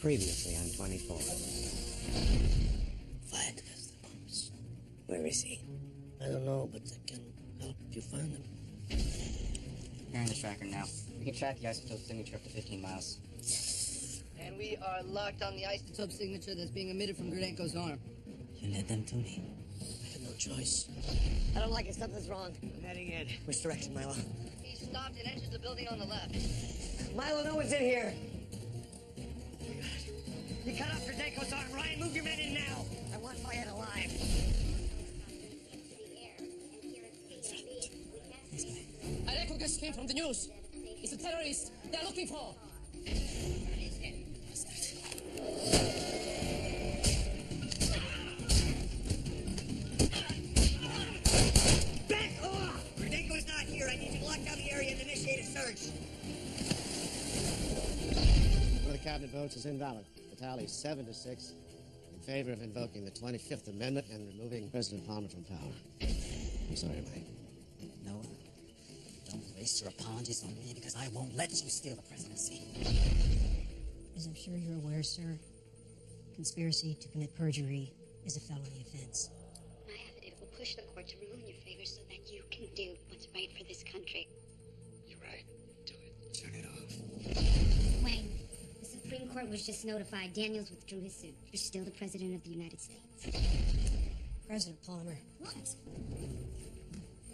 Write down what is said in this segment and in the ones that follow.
Previously on 24. Fayed has the bombs. Where is he? I don't know, but I can help you find him. We're in the tracker now. We can track the isotope signature for 15 miles. And we are locked on the isotope signature that's being emitted from Grenko's arm. You led them to me. I had no choice. I don't like it. Something's wrong. I'm heading in. Which direction, Milo? He stopped and entered the building on the left. Milo, no one's in here. Oh my God. You cut off Grenko's arm. Ryan, move your men in now. I want Fayed alive. This guy. I recognize him from the news. He's a terrorist they're looking for. Back off! Grenko's not here. I need you to lock down the area and initiate a search. One of the cabinet votes is invalid. The tally is 7-6 in favor of invoking the 25th Amendment and removing President Palmer from power. I'm sorry, Mike. No, don't waste your apologies on me because I won't let you steal the presidency. As I'm sure you're aware, sir, conspiracy to commit perjury is a felony offense. My affidavit will push the court to rule in your favor so that you can do what's right for this country. You're right. Do it. Turn it off. Wayne, the Supreme Court was just notified Daniels withdrew his suit. You're still the President of the United States. President Palmer, What?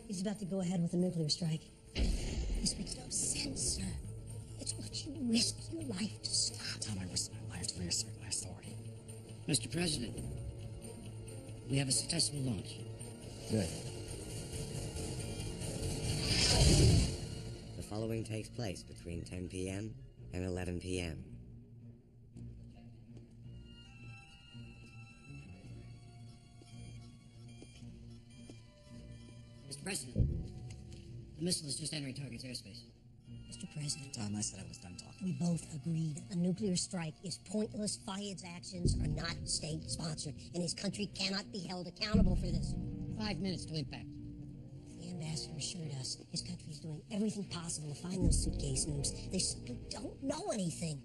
he's about to go ahead with a nuclear strike. This makes no sense, sir. It's what you risked your life to stop. Tom, I risked my life to reassert my authority. Mr. President, we have a successful launch. Good. The following takes place between 10 p.m. and 11 p.m. Mr. President, the missile is just entering target's airspace. Mr. President, Tom, I said I was done talking. we both agreed a nuclear strike is pointless. Fayed's actions are not state-sponsored, and his country cannot be held accountable for this. 5 minutes to impact. The ambassador assured us his country is doing everything possible to find those suitcase noobs. They simply don't know anything.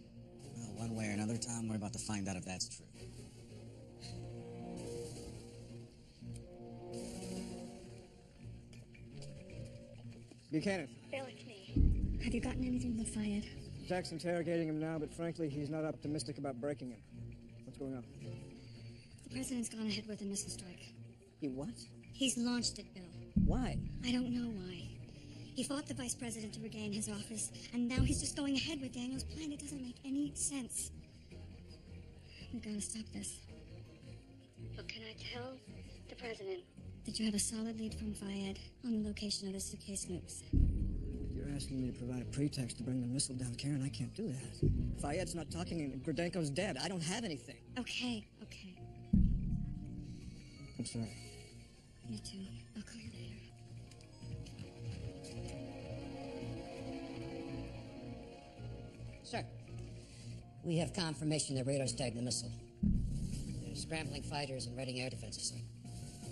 Well, one way or another, Tom, we're about to find out if that's true. Buchanan. Bill, it's me. Have you gotten anything from Fayed? Jack's interrogating him now, but frankly, he's not optimistic about breaking him. What's going on? The President's gone ahead with a missile strike. He what? He's launched it, Bill. Why? I don't know why. He fought the Vice President to regain his office, and now he's just going ahead with Daniel's plan. It doesn't make any sense. We've got to stop this. But can I tell the President that you have a solid lead from Fayed on the location of the suitcase nukes? You're asking me to provide a pretext to bring the missile down, Karen. I can't do that. Fayed's not talking, and Grenko's dead. I don't have anything. Okay. I'm sorry. Me too. I'll call you later. Sir, we have confirmation that radar's tagged the missile. They're scrambling fighters and readying air defenses, sir.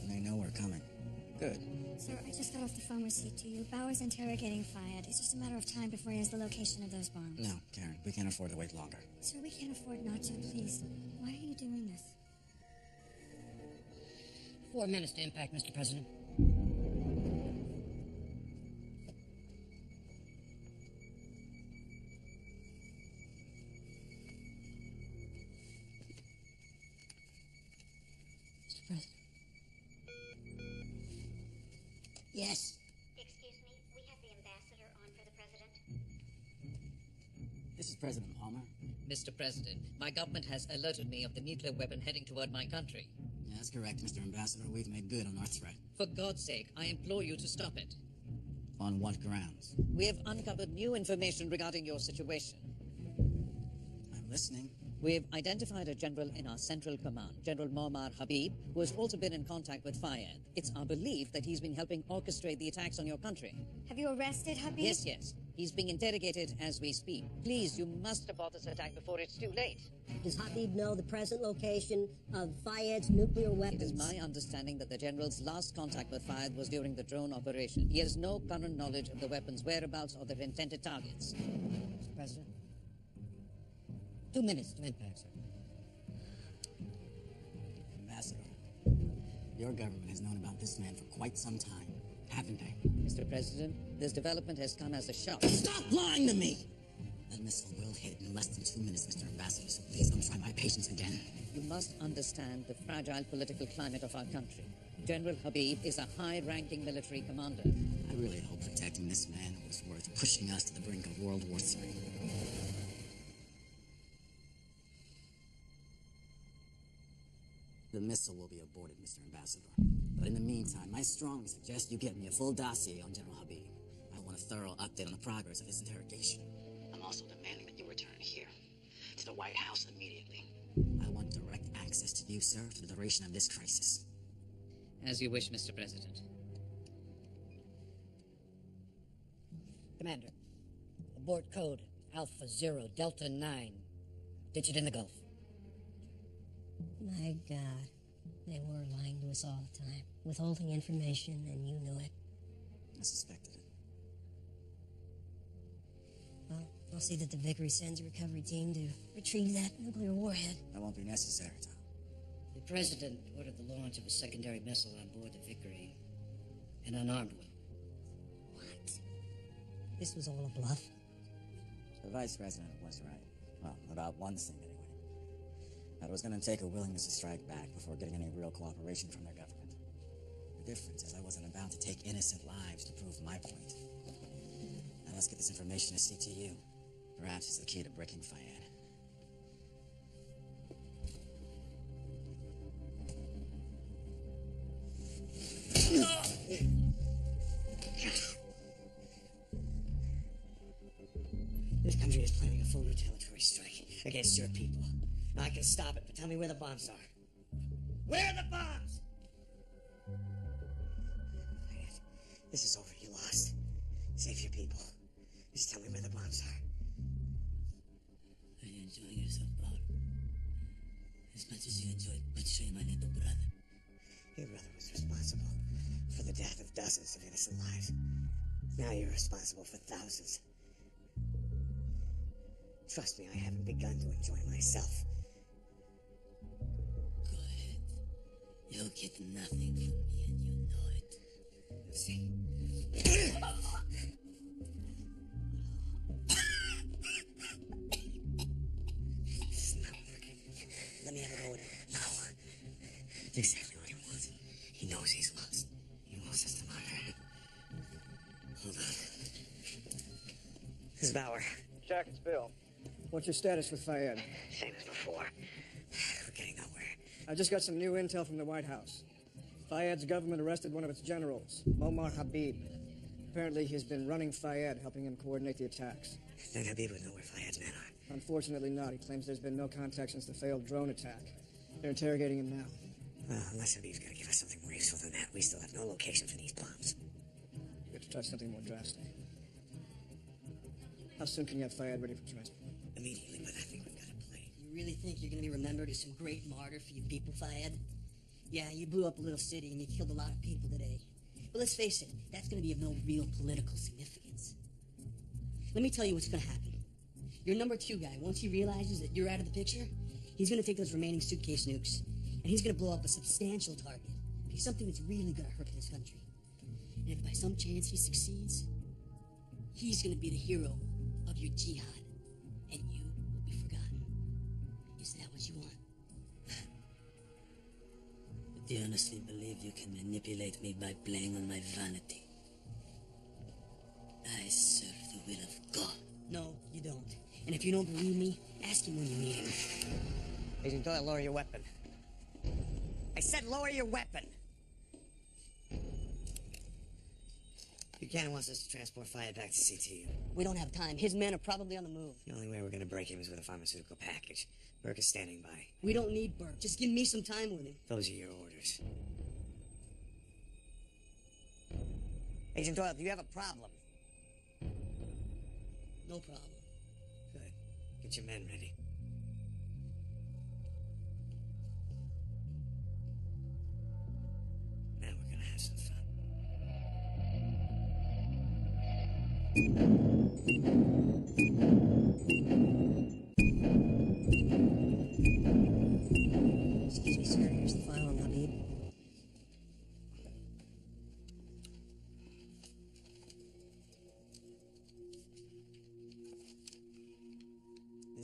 They know we're coming. Good. Sir, I just got off the phone with C2. Bauer's interrogating Fayed. It's just a matter of time before he has the location of those bombs. No, Karen, we can't afford to wait longer. Sir, we can't afford not to, please. Why are you doing this? 4 minutes to impact, Mr. President. Mr. President. Yes. Excuse me, we have the ambassador on for the President. This is President Palmer. Mr. President, my government has alerted me of the nuclear weapon heading toward my country. Yeah, that's correct, Mr. Ambassador. We've made good on our threat. For God's sake, I implore you to stop it. On what grounds? We have uncovered new information regarding your situation. I'm listening. We have identified a general in our central command, General Muammar Habib, who has also been in contact with Fayed. It's our belief that he's been helping orchestrate the attacks on your country. Have you arrested Habib? Yes. He's being interrogated as we speak. Please, you must abort this attack before it's too late. Does Habib know the present location of Fayed's nuclear weapons? It is my understanding that the general's last contact with Fayed was during the drone operation. He has no current knowledge of the weapon's whereabouts or their intended targets. Mr. President. 2 minutes to impact, sir. Ambassador, your government has known about this man for quite some time, haven't they? Mr. President, this development has come as a shock. Stop lying to me! That missile will hit in less than 2 minutes, Mr. Ambassador, so please don't try my patience again. You must understand the fragile political climate of our country. General Habib is a high-ranking military commander. I really hope protecting this man was worth pushing us to the brink of World War III. The missile will be aborted, Mr. Ambassador. But in the meantime, I strongly suggest you get me a full dossier on General Habib. I want a thorough update on the progress of his interrogation. I'm also demanding that you return here, to the White House immediately. I want direct access to you, sir, for the duration of this crisis. As you wish, Mr. President. Commander, abort code Alpha 0 Delta 9. Ditch it in the Gulf. My God. They were lying to us all the time, withholding information, and you knew it. I suspected it. Well, I'll see that the Vickery sends a recovery team to retrieve that nuclear warhead. That won't be necessary, Tom. The President ordered the launch of a secondary missile on board the Vickery, an unarmed one. What? This was all a bluff? The Vice President was right. Well, about one thing, anyway. That it was going to take a willingness to strike back before getting any real cooperation from their government. The difference is I wasn't about to take innocent lives to prove my point. Now let's get this information to CTU. Perhaps it's the key to breaking Fayed. This country is planning a full retaliatory strike against your people. Now, I can stop it, but tell me where the bombs are. Where are the bombs? This is over. You lost. Save your people. Just tell me where the bombs are. Are you enjoying yourself, Paul? As much as you enjoyed betraying my little brother. Your brother was responsible for the death of dozens of innocent lives. Now you're responsible for thousands. Trust me, I haven't begun to enjoy myself. Go ahead. You'll get nothing from me, and you know it. See? This is not working. Let me have a go at it. No. It's exactly what he wants. He knows he's lost. He wants us to murder. Hold on. This is Bauer. Jack, it's Bill. What's your status with Fayed? Same as before. We're getting nowhere. I just got some new intel from the White House. Fayed's government arrested one of its generals, Omar Habib. Apparently, he's been running Fayed, helping him coordinate the attacks. Then Habib would know where Fayed's men are. Unfortunately not. He claims there's been no contact since the failed drone attack. They're interrogating him now. Well, unless Habib's gonna give us something more useful than that, we still have no location for these bombs. We have to try something more drastic. How soon can you have Fayed ready for transport? Immediately, but I think we've got a play. You really think you're gonna be remembered as some great martyr for you people, Fayed? Yeah, you blew up a little city and you killed a lot of people today. But let's face it, that's gonna be of no real political significance. Let me tell you what's gonna happen. Your number 2 guy, once he realizes that you're out of the picture, he's gonna take those remaining suitcase nukes and he's gonna blow up a substantial target. Be something that's really gonna hurt this country. And if by some chance he succeeds, he's gonna be the hero of your jihad. And you will be forgotten. Is that what you want? Do you honestly believe you can manipulate me by playing on my vanity? I serve the will of God. No, you don't. And if you don't believe me, ask him when you meet him. Agent Doyle, lower your weapon. I said lower your weapon! Buchanan wants us to transport Fayed back to CTU. We don't have time. His men are probably on the move. The only way we're gonna break him is with a pharmaceutical package. Burke is standing by. We don't need Burke. Just give me some time with him. Those are your orders. Agent Doyle, do you have a problem? No problem. Good. Get your men ready. Now we're gonna have some fun.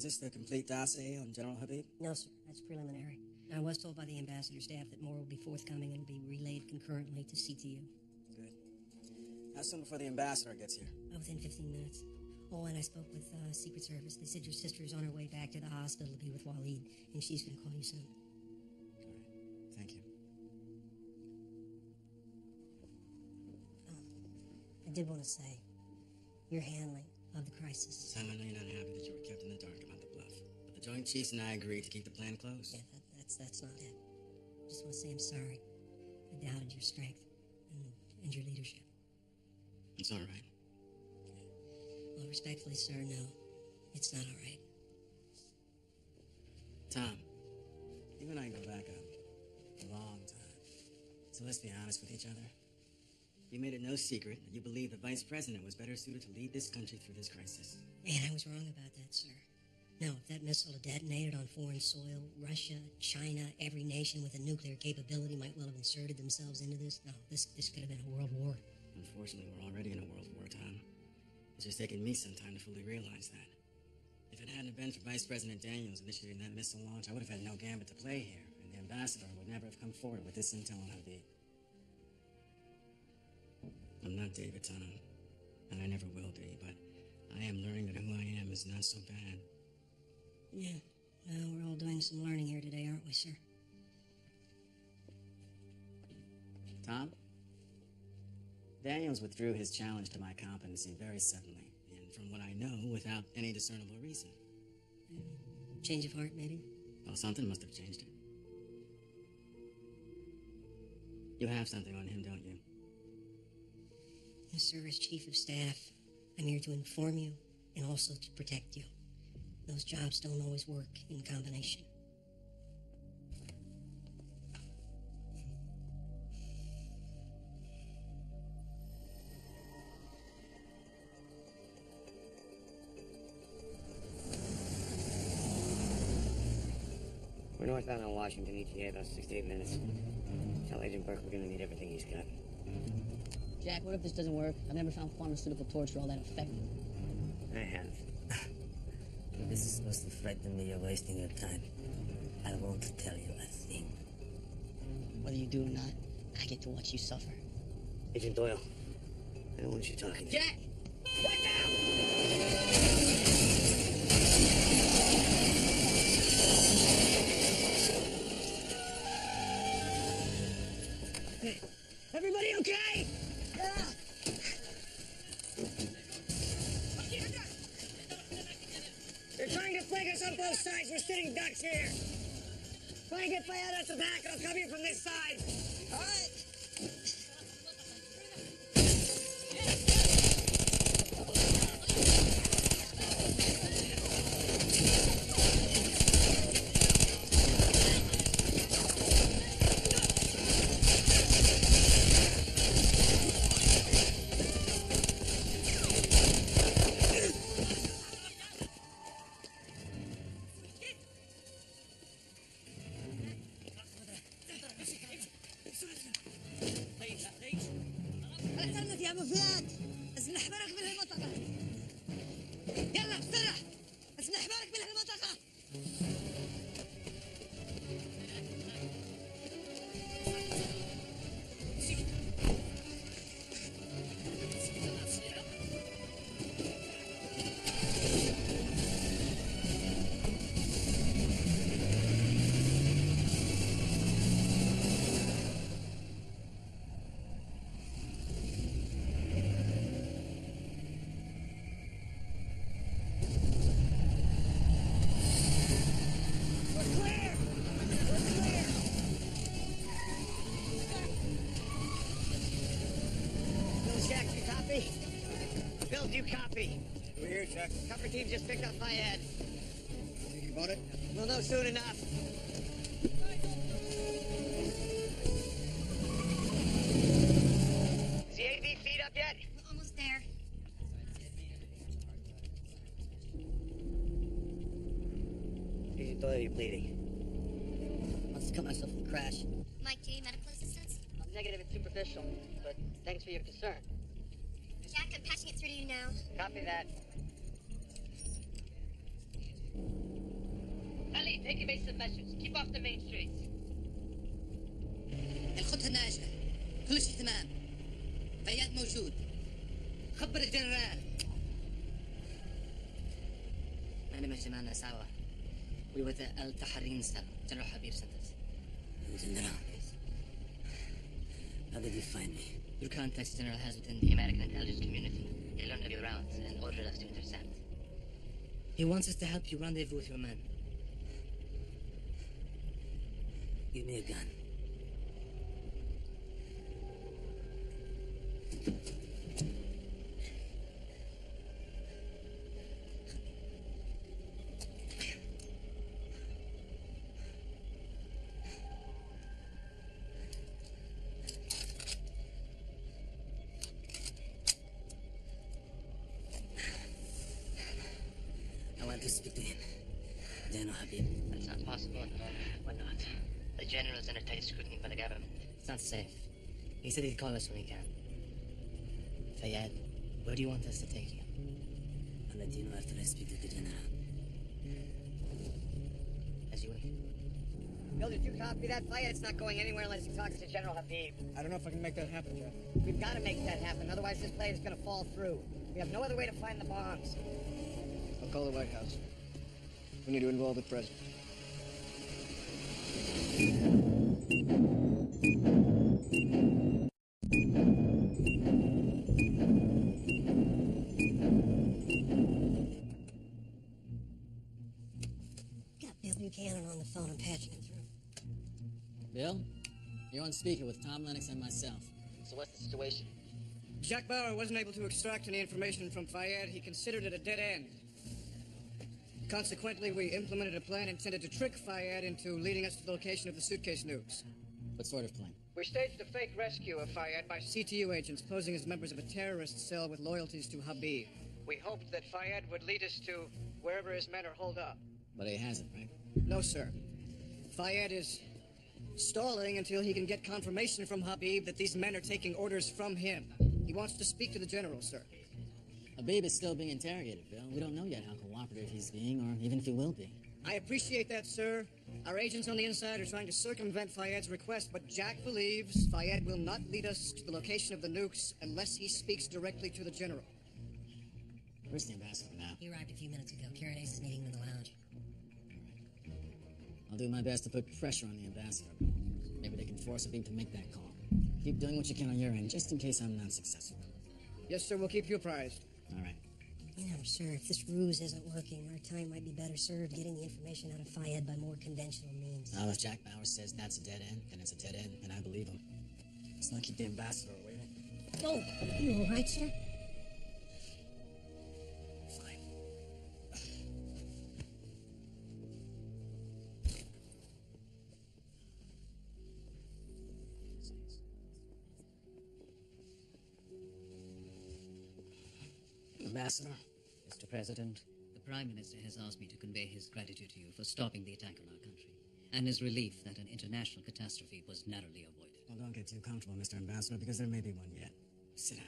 Is this the complete dossier on General Habib? No, sir. That's preliminary. I was told by the ambassador staff that more will be forthcoming and will be relayed concurrently to CTU. Good. How soon before the ambassador gets here? Within 15 minutes. Oh, and I spoke with Secret Service. They said your sister is on her way back to the hospital to be with Waleed, and she's going to call you soon. All right. Thank you. I did want to say, your handling of the crisis. Sam, I know you're not happy that you were kept in the dark about the bluff, but the Joint Chiefs and I agreed to keep the plan closed. Yeah, that's not it. I just want to say I'm sorry. I doubted your strength and your leadership. It's all right. Well, respectfully, sir, no. It's not all right. Tom, you and I go back a long time. So let's be honest with each other. You made it no secret that you believe the vice president was better suited to lead this country through this crisis. Man, I was wrong about that, sir. No, if that missile had detonated on foreign soil, Russia, China, every nation with a nuclear capability might well have inserted themselves into this. No, this could have been a world war. Unfortunately, we're already in a world war, Tom. It's just taken me some time to fully realize that. If it hadn't been for Vice President Daniels initiating that missile launch, I would have had no gambit to play here, and the ambassador would never have come forward with this intel on Habib. I'm not David, Tom, and I never will be, but I am learning that who I am is not so bad. Yeah, well, we're all doing some learning here today, aren't we, sir? Tom? Daniels withdrew his challenge to my competency very suddenly, and from what I know, without any discernible reason. Change of heart, maybe? Well, something must have changed it. You have something on him, don't you? Yes, sir, as Chief of Staff, I'm here to inform you and also to protect you. Those jobs don't always work in combination. We're northbound on Washington, ETA about 6 to 8 minutes. Tell Agent Burke we're gonna need everything he's got. Jack, what if this doesn't work? I've never found pharmaceutical torture all that effective. I have. If this is supposed to frighten me, you're wasting your time. I won't tell you a thing. Whether you do or not, I get to watch you suffer. Agent Doyle, I don't want you talking. Jack! What now? Everybody okay? They're trying to flank us on both sides. We're sitting ducks here. Try and get Fayad at the back. I'll cover you from this side. All right. يا ابو فؤاد اسمح برك من هالمنطقة يلا بسرعة اسمح برك من هالمنطقة Bill, do you copy? We're here, Chuck. Copper team just picked up Fayad. Think about it? We'll know soon enough. Is the AV feed up yet? We're almost there. Agent Doyle, you're bleeding. Must have cut myself in the crash. Mike, do you need medical assistance? Negative and superficial, but thanks for your concern. Jack, I'm patching it through to you now. Copy that. Ali, take evasive measures. Keep off the main streets. الخطة ناجحة. كل شيء تمام. فياد موجود. خبر الجنرال. أنا ماشي معنا سوا. We were the El Tahrir cell. General Habib sent us. General, how did you find me? Your contacts General has within the American intelligence community. They learned of your routes and ordered us to intercept. He wants us to help you rendezvous with your men. Give me a gun. I want to speak to him. General Habib. That's not possible. Why not? The general is under tight scrutiny by the government. It's not safe. He said he'd call us when he can. Fayad, where do you want us to take you? I'll let you know after I speak to the general. As you wish. Bill, did you copy that? Fayad's not going anywhere unless he talks to General Habib. I don't know if I can make that happen, Jeff. We've got to make that happen, otherwise this plane is going to fall through. We have no other way to find the bombs. I'll call the White House. We need to involve the president. Got Bill Buchanan on the phone and patching him through. Bill, you're on speaker with Tom Lennox and myself. So what's the situation? Jack Bauer wasn't able to extract any information from Fayad. He considered it a dead end. Consequently, we implemented a plan intended to trick Fayad into leading us to the location of the suitcase nukes. What sort of plan? We staged a fake rescue of Fayad by CTU agents posing as members of a terrorist cell with loyalties to Habib. We hoped that Fayad would lead us to wherever his men are holed up. But he hasn't, right? No, sir. Fayad is stalling until he can get confirmation from Habib that these men are taking orders from him. He wants to speak to the general, sir. Habib is still being interrogated, Bill. We don't know yet how cooperative he's being, or even if he will be. I appreciate that, sir. Our agents on the inside are trying to circumvent Fayad's request, but Jack believes Fayad will not lead us to the location of the nukes unless he speaks directly to the general. Where's the ambassador now? He arrived a few minutes ago. Karen Ace is meeting him in the lounge. I'll do my best to put pressure on the ambassador, Bill. Maybe they can force Habib to make that call. Keep doing what you can on your end, just in case I'm not successful. Yes, sir, we'll keep you apprised. All right. You know, sir, if this ruse isn't working, our time might be better served getting the information out of Fayad by more conventional means. Now, if Jack Bauer says that's a dead end, then it's a dead end, and I believe him. Let's not keep the ambassador waiting. Oh, you all right, sir? Fine. Ambassador? Mr. President, the Prime Minister has asked me to convey his gratitude to you for stopping the attack on our country, and his relief that an international catastrophe was narrowly avoided. Well, don't get too comfortable, Mr. Ambassador, because there may be one yet. Sit down.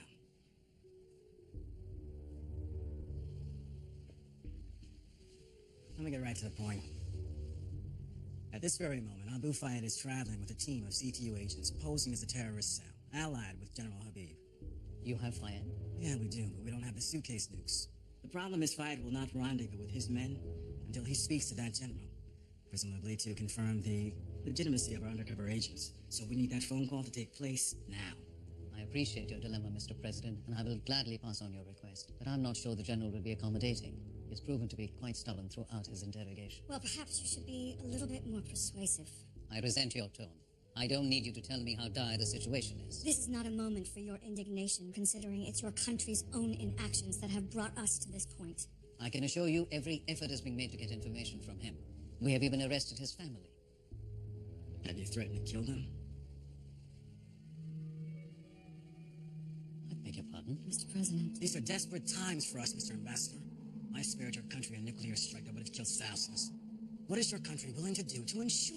Let me get right to the point. At this very moment, Abu Fayed is traveling with a team of CTU agents posing as a terrorist cell, allied with General Habib. You have Fayed? Yeah, we do, but we don't have the suitcase nukes. The problem is Fayed will not rendezvous with his men until he speaks to that general, presumably to confirm the legitimacy of our undercover agents. So we need that phone call to take place now. I appreciate your dilemma, Mr. President, and I will gladly pass on your request, but I'm not sure the General will be accommodating. He's proven to be quite stubborn throughout his interrogation. Well, perhaps you should be a little bit more persuasive. I resent your tone. I don't need you to tell me how dire the situation is. This is not a moment for your indignation, considering it's your country's own inactions that have brought us to this point. I can assure you every effort is being made to get information from him. We have even arrested his family. Have you threatened to kill them? I beg your pardon? Mr. President. These are desperate times for us, Mr. Ambassador. I spared your country a nuclear strike that would have killed thousands. What is your country willing to do to ensure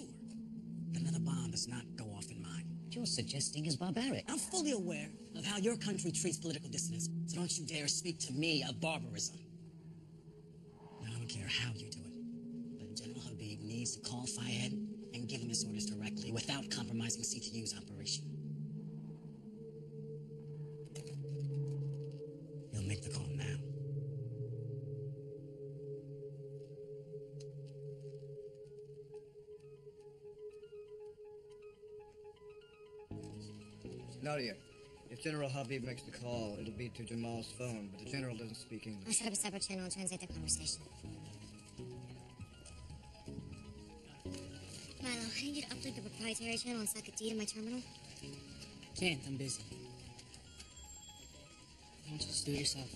that another bomb does not go off in mine? What you're suggesting is barbaric. I'm fully aware of how your country treats political dissidents, so don't you dare speak to me of barbarism. Now, I don't care how you do it, but General Habib Habib needs to call Fayed and give him his orders directly without compromising CTU's operation. He'll make the call now. Nadia, if General Habib makes the call, it'll be to Jamal's phone, but the General doesn't speak I'll English. set up a separate channel and translate the conversation. Milo, I need you to upload the proprietary channel and socket D to my terminal. Can't, I'm busy. Why don't you just do it yourself?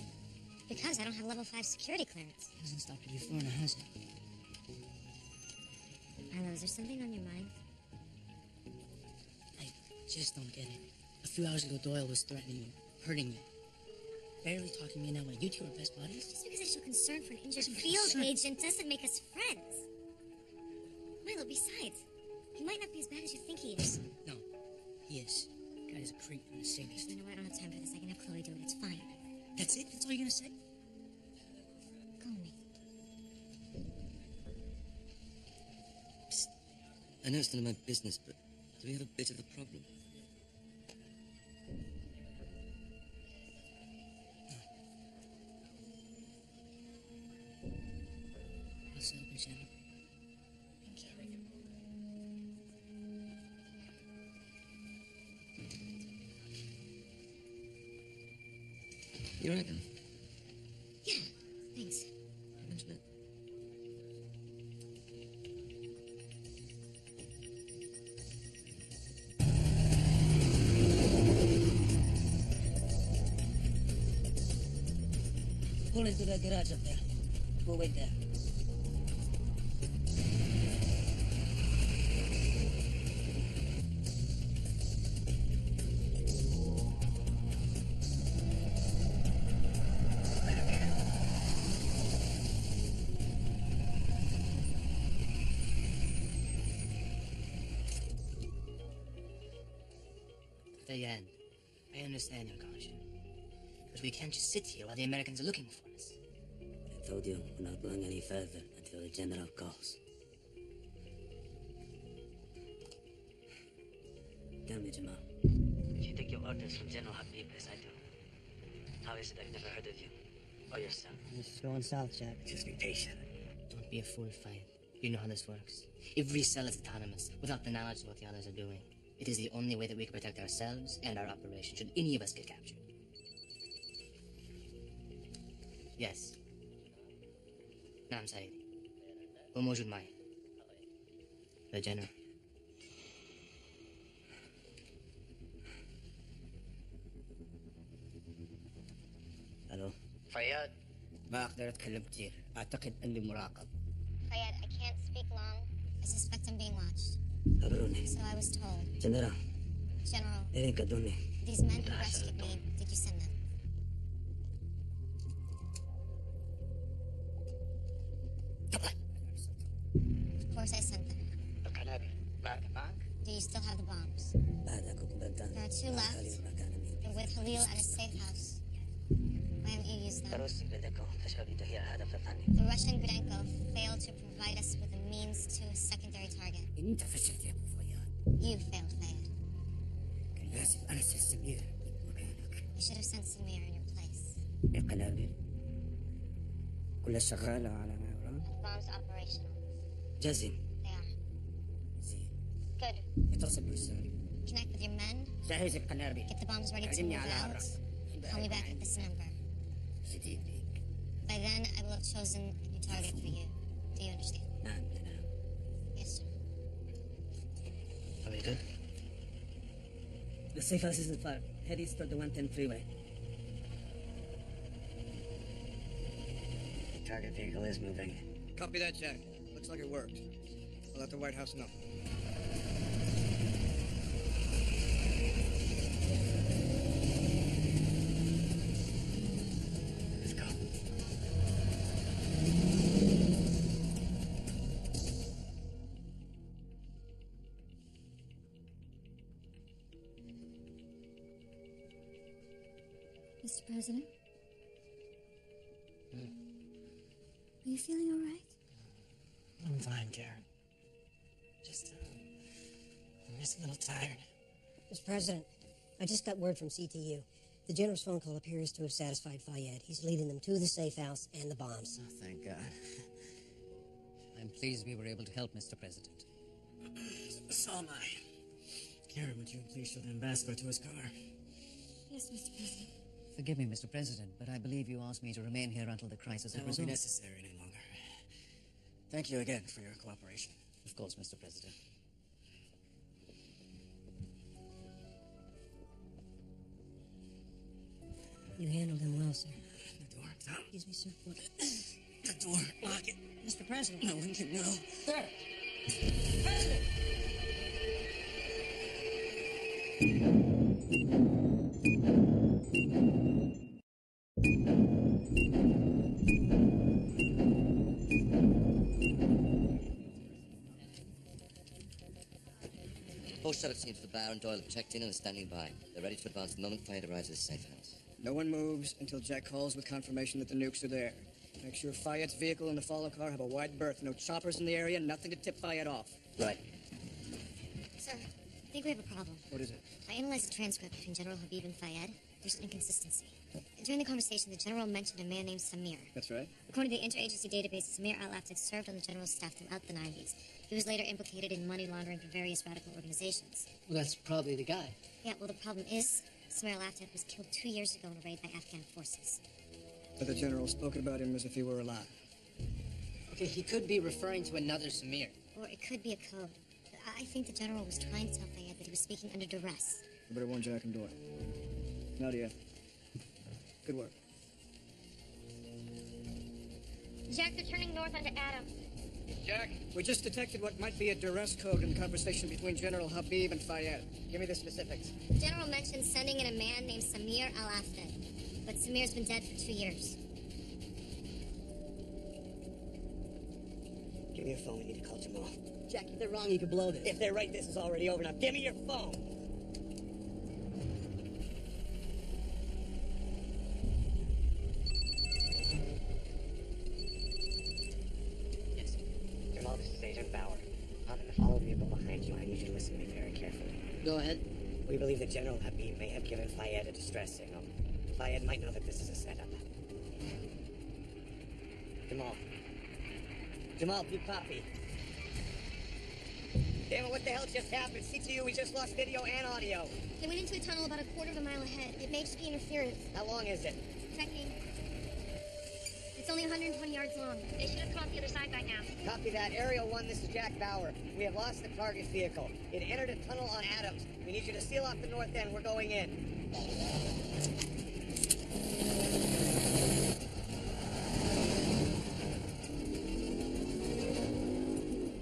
Because I don't have level 5 security clearance. Hasn't stopped you before, now has it? Milo, is there something on your mind? I just don't get it. A few hours ago, Doyle was threatening you, hurting you. Barely talking to me now when you two are best buddies. Just because I show concern for an injured Some field concern. agent doesn't make us friends. Milo, besides, he might not be as bad as you think he is. No, he is. God is a creep and a sadist. You know what? I don't have time for this. I can have Chloe do it. It's fine. That's it? That's all you're gonna say? Call me. Psst. I know it's none of my business, but do we have a bit of a problem? I'll set up a channel. Thank you. You all right then? Yeah, thanks. Mention it. Pull into that garage up there. We'll wait there. Diane, I understand your caution. But we can't just sit here while the Americans are looking for us. I told you we're not going any further until the General calls. Tell me, Jamal. If you take your orders from General Habib as I do, how is it I've never heard of you? Or your son? This is going south, Jack. Just be patient. Don't be a fool, Fayed. You know how this works. Every cell is autonomous, without the knowledge of what the others are doing. It is the only way that we can protect ourselves and our operation should any of us get captured. Yes. نعم سيدي. هو موجود معي. The General. الو فياد ما اقدر اتكلم كثير اعتقد اني مراقب. Fayed, I can't speak long. I suspect I'm being watched. خبروني. So I was told. General. General, إذن قدوني. these men who rescued me, did you send them? Of course I sent them. القنابل معك؟ Do you still have the bombs? بعدك وقبلتان. There are two left. They're with Halil at a safe house. Why haven't you used them? تروسي لديكو فشابيته هي الهدف الثاني. The Russian Grenko failed to provide us with a means to a secondary target. انت فشلت يا ابو فياد. You failed, Fayed. كان لازم ارسل سمير مكانك. I should have sent Samir in your place. القنابل كلها شغالة على ما يرام. The bombs operational. جازم. They are. زين. Good. اتصل بالرسالة. Connect with your men. جهز القنابل. Get the bombs ready to علمني move على out. عمرك. Call me back at this number. جديد ليك. By then, I will have chosen a new target for you. Do you understand? نعم نعم. Yes, sir. Are we good? The safe house isn't far. Head east toward the 110 freeway. Target vehicle is moving. Copy that, Jack. Looks like it worked. I'll let the White House know. Let's go. Mr. President? Are you feeling all right? I'm fine, Karen. I'm just a little tired. Mr. President, I just got word from CTU. The general's phone call appears to have satisfied Fayed. He's leading them to the safe house and the bombs. Oh, thank God. I'm pleased we were able to help, Mr. President. So am I. Karen, would you please show the ambassador to his car? Yes, Mr. President. Forgive me, Mr. President, but I believe you asked me to remain here until the crisis That is won't be resolved. necessary any longer. Thank you again for your cooperation. Of course, Mr. President. You handled him well, sir. The door, Tom. Excuse me, sir. What? The door. Lock it. Mr. President. No one can know. Sir! President! Both shot teams for the bar and Doyle have checked in and are standing by. They're ready to advance the moment Fayed arrives at the safe house. No one moves until Jack calls with confirmation that the nukes are there. Make sure Fayed's vehicle and the follow car have a wide berth. No choppers in the area, nothing to tip Fayed off. Right. Sir, I think we have a problem. What is it? I analyzed the transcript between General Habib and Fayed. There's an inconsistency. During the conversation, the general mentioned a man named Samir. That's right. According to the interagency database, Samir Al-Aftab served on the general's staff throughout the 90s. He was later implicated in money laundering for various radical organizations. Well, that's probably the guy. Yeah, well, the problem is, Samir Al-Aftab was killed 2 years ago in a raid by Afghan forces. But the general spoke about him as if he were alive. Okay, he could be referring to another Samir. Or it could be a code. I think the general was trying to tell Fayed that he was speaking under duress. You better warn Jack and Doyle. Nadia. Good work. Jack, they're turning north onto Adams. Jack, we just detected what might be a duress code in the conversation between General Habib and Fayed. Give me the specifics. The general mentioned sending in a man named Samir Al-Aftab, but Samir's been dead for 2 years. Give me your phone. We need to call Jamal. Jack, if they're wrong, you could blow this. If they're right, this is already over. Now, give me your phone. Yes. Jamal, this is Agent Bauer. I'm in the follow vehicle behind you. I need you to listen to me very carefully. Go ahead. We believe that General Habib may have given Fayed a distress signal. Fayed might know that this is a setup. Jamal. Jamal, do you copy? Damn it, what the hell just happened? CTU, we just lost video and audio. They went into a tunnel about a quarter of a mile ahead. It may just be interference. How long is it? Checking. It's only 120 yards long. They should have crossed the other side by now. Copy that. Aerial 1, this is Jack Bauer. We have lost the target vehicle. It entered a tunnel on Adams. We need you to seal off the north end. We're going in.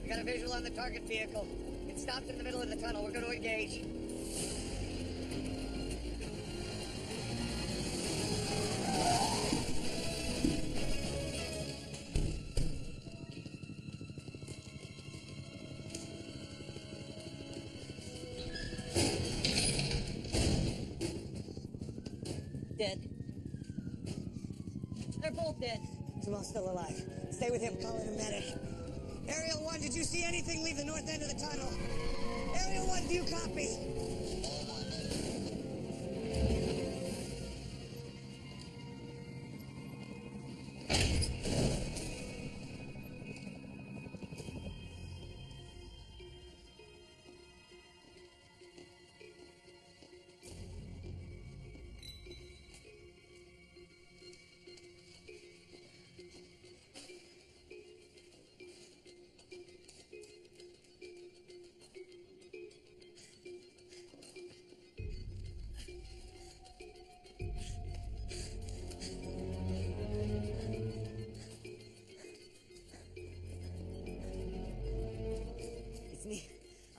We got a visual on the target vehicle. It stopped in the middle of the tunnel. We're going to engage. Dead. They're both dead. Jamal's still alive. Stay with him. Call in a medic. Aerial 1, did you see anything leave the north end of the tunnel? Aerial 1, do you copy? It's me.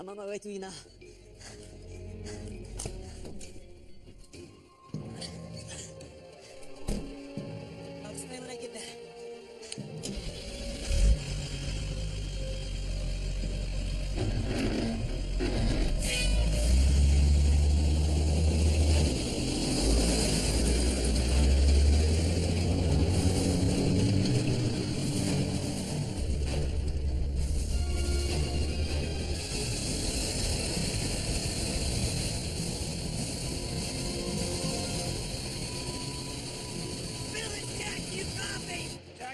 I'm on my way to you now. I'll explain when I get there.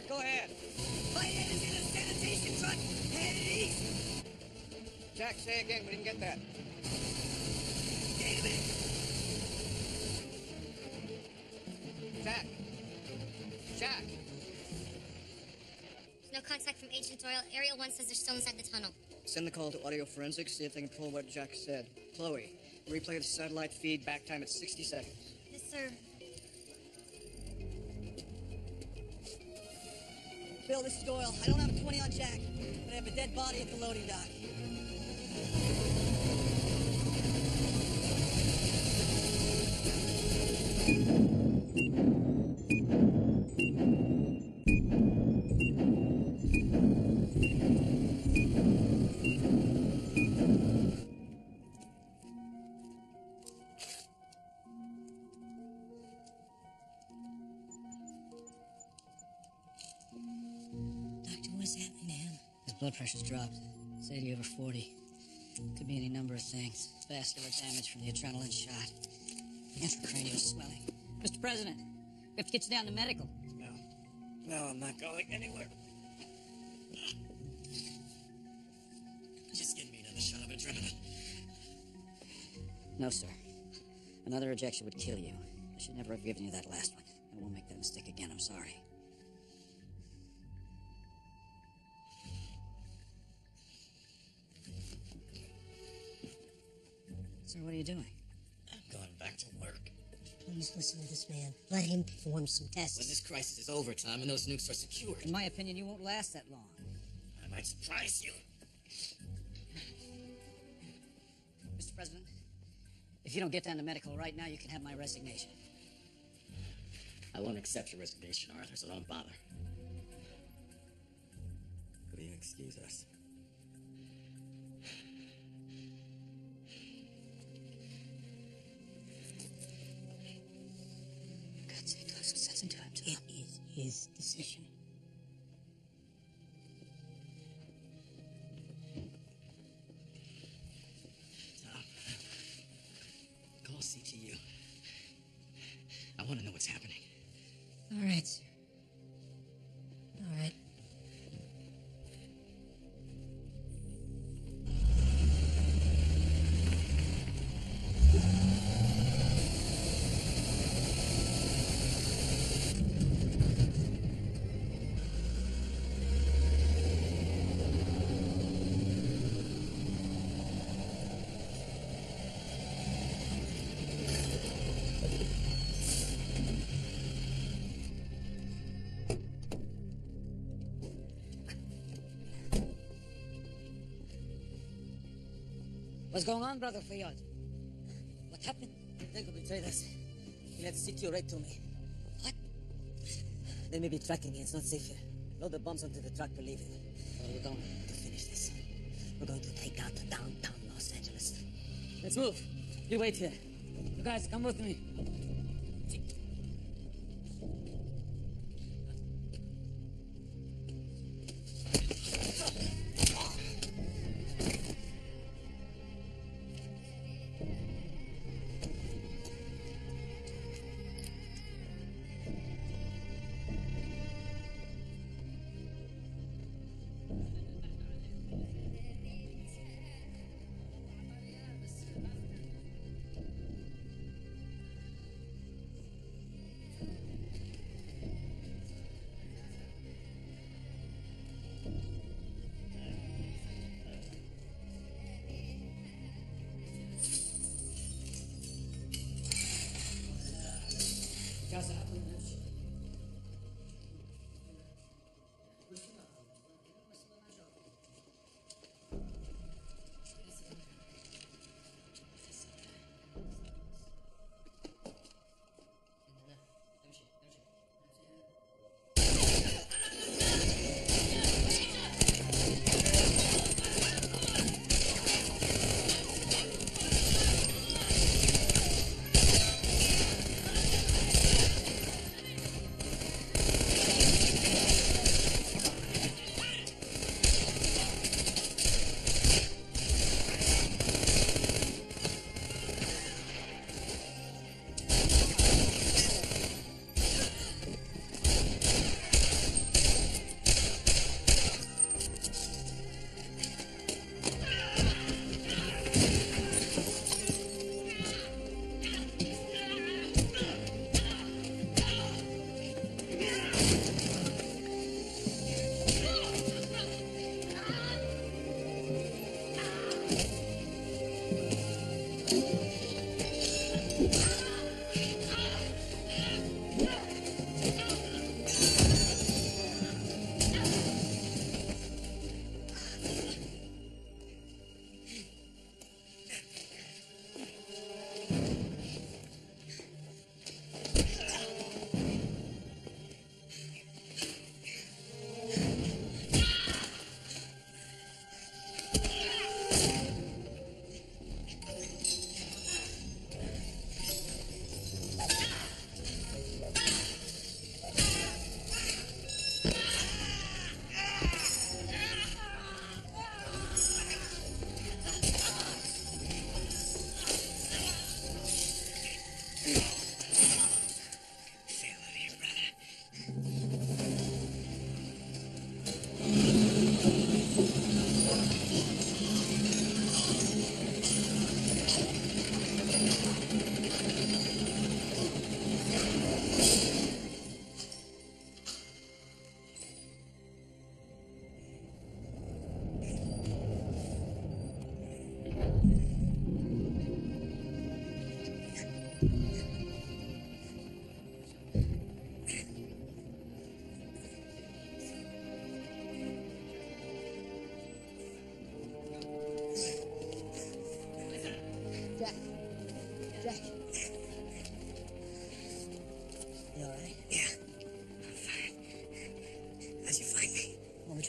Go ahead. Fayed is in a sanitation truck headed east. Jack, say again. We didn't get that. David! Jack. Jack. No contact from Agent Doyle. Aerial 1 says they're still inside the tunnel. Send the call to audio forensics, see if they can pull what Jack said. Chloe, replay the satellite feed, back time at 60 seconds. Yes, sir. Bill, this is Doyle. I don't have a 20 on Jack, but I have a dead body at the loading dock. Doctor, what's happening to him? His blood pressure's dropped. It's 80 over 40. Could be any number of things. Vascular damage from the adrenaline shot. Intracranial swelling. Mr. President, we have to get you down to medical. No, I'm not going anywhere. Just give me another shot of adrenaline. No, sir. Another injection would kill you. I should never have given you that last one. I won't make that mistake again. I'm sorry. Sir, what are you doing? I'm going back to work. Please listen to this man. Let him perform some tests. When this crisis is over, Tom, and those nukes are secured, In my opinion, you won't last that long. I might surprise you. Mr. President, if you don't get down to medical right now, you can have my resignation. I won't accept your resignation, Arthur, so don't bother. Will you excuse us? God's sake, close some sense into him, Tom. It is his decision. Tom, call CTU. I want to know what's happening. All right, sir. All right. What's going on, Brother Fayad? What happened? They betrayed us. He had CTO right to me. What? They may be tracking me. It's not safe here. Load the bombs onto the truck. We're leaving. What are we going? To finish this, we're going to take out downtown Los Angeles. Let's move. You wait here. You guys, come with me.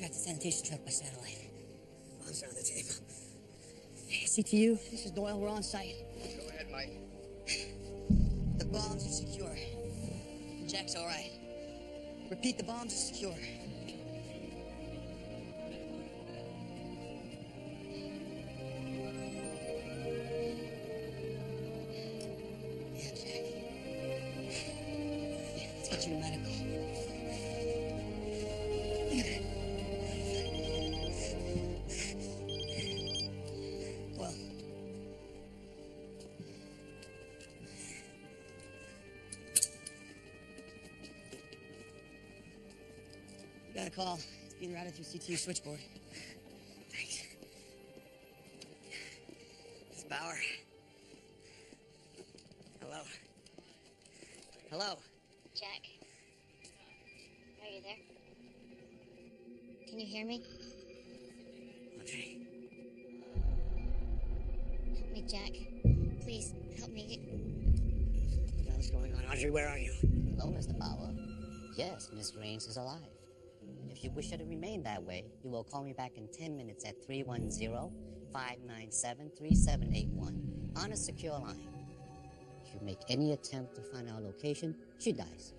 contact the sanitation truck by satellite. Bombs are on the table. Hey, CTU, this is Doyle. We're on site. Go ahead, Mike. The bombs are secure. Jack's all right. Repeat, the bombs are secure. Yeah, Jack. Yeah, let's get you to medical. Well, you got a call. It's being routed through CTU switchboard. Thanks. It's Bauer. Hello. Hello. Jack. Are you there? Can you hear me? Audrey. Help me, Jack. Please, help me. What the hell's going on? Audrey, where are you? Hello, Mr. Bauer. Yes, Miss Raines is alive. If you wish her to remain that way, you will call me back in 10 minutes at 310-597-3781 on a secure line. If you make any attempt to find our location, she dies.